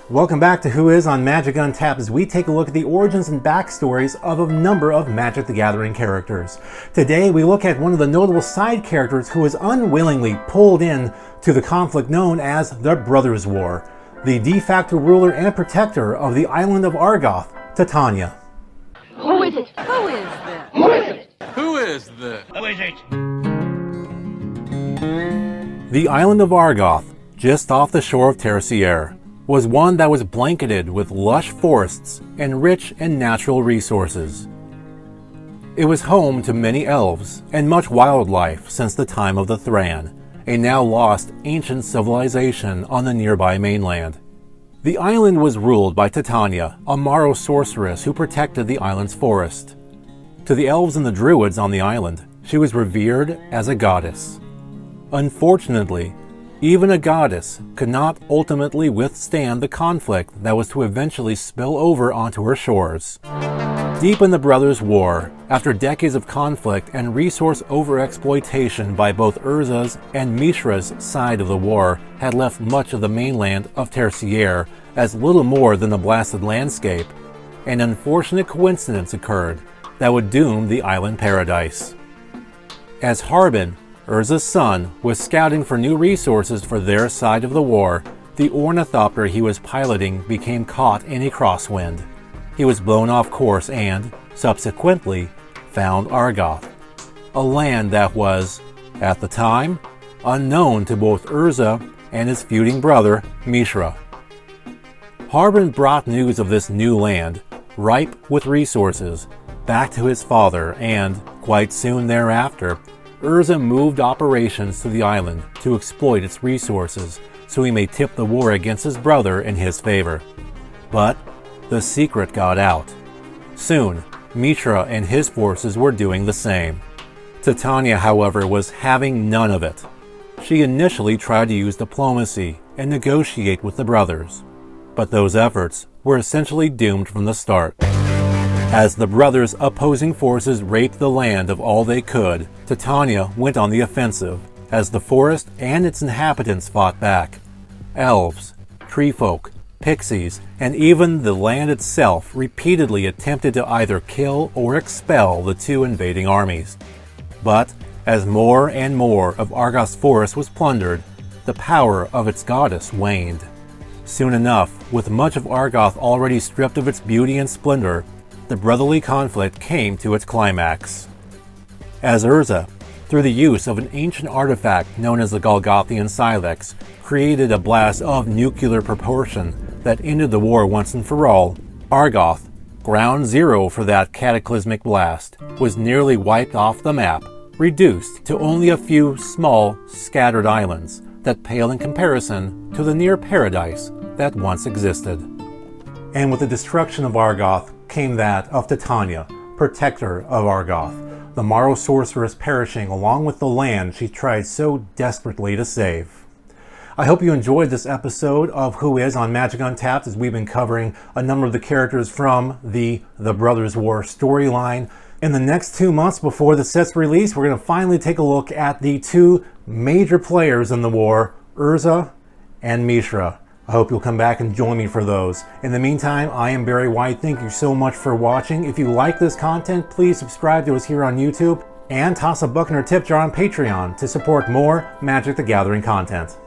Welcome back to Who Is on Magic Untapped as we take a look at the origins and backstories of a number of Magic the Gathering characters. Today we look at one of the notable side characters who was unwillingly pulled in to the conflict known as the Brothers' War, the de facto ruler and protector of the island of Argoth, Titania. Who is it? Who is this? Who is it? Who is this? Who is it? The island of Argoth, just off the shore of Titania, was one that was blanketed with lush forests and rich in natural resources. It was home to many elves and much wildlife since the time of the Thran, a now lost ancient civilization on the nearby mainland. The island was ruled by Titania, a Morrow sorceress who protected the island's forest. To the elves and the druids on the island, she was revered as a goddess. Unfortunately, even a goddess could not ultimately withstand the conflict that was to eventually spill over onto her shores. Deep in the Brothers' War, after decades of conflict and resource overexploitation by both Urza's and Mishra's side of the war had left much of the mainland of Titania as little more than a blasted landscape, an unfortunate coincidence occurred that would doom the island paradise. As Harbin, Urza's son, was scouting for new resources for their side of the war, the ornithopter he was piloting became caught in a crosswind. He was blown off course and, subsequently, found Argoth, a land that was, at the time, unknown to both Urza and his feuding brother, Mishra. Harbin brought news of this new land, ripe with resources, back to his father, and, quite soon thereafter, Urza moved operations to the island to exploit its resources so he may tip the war against his brother in his favor. But the secret got out. Soon, Mishra and his forces were doing the same. Titania, however, was having none of it. She initially tried to use diplomacy and negotiate with the brothers, but those efforts were essentially doomed from the start. As the brothers' opposing forces raped the land of all they could, Titania went on the offensive, as the forest and its inhabitants fought back. Elves, treefolk, pixies, and even the land itself repeatedly attempted to either kill or expel the two invading armies. But as more and more of Argoth's forest was plundered, the power of its goddess waned. Soon enough, with much of Argoth already stripped of its beauty and splendor, the brotherly conflict came to its climax. As Urza, through the use of an ancient artifact known as the Golgothian Silex, created a blast of nuclear proportion that ended the war once and for all, Argoth, ground zero for that cataclysmic blast, was nearly wiped off the map, reduced to only a few small, scattered islands that pale in comparison to the near paradise that once existed. And with the destruction of Argoth came that of Titania, protector of Argoth, the Morrow sorceress perishing along with the land she tried so desperately to save. I hope you enjoyed this episode of Who Is on Magic Untapped as we've been covering a number of the characters from the Brothers' War storyline. In the next 2 months before the set's release, we're going to finally take a look at the two major players in the war, Urza and Mishra. I hope you'll come back and join me for those. In the meantime, I am Barry White. Thank you so much for watching. If you like this content, please subscribe to us here on YouTube and toss a buck in our tip jar on Patreon to support more Magic the Gathering content.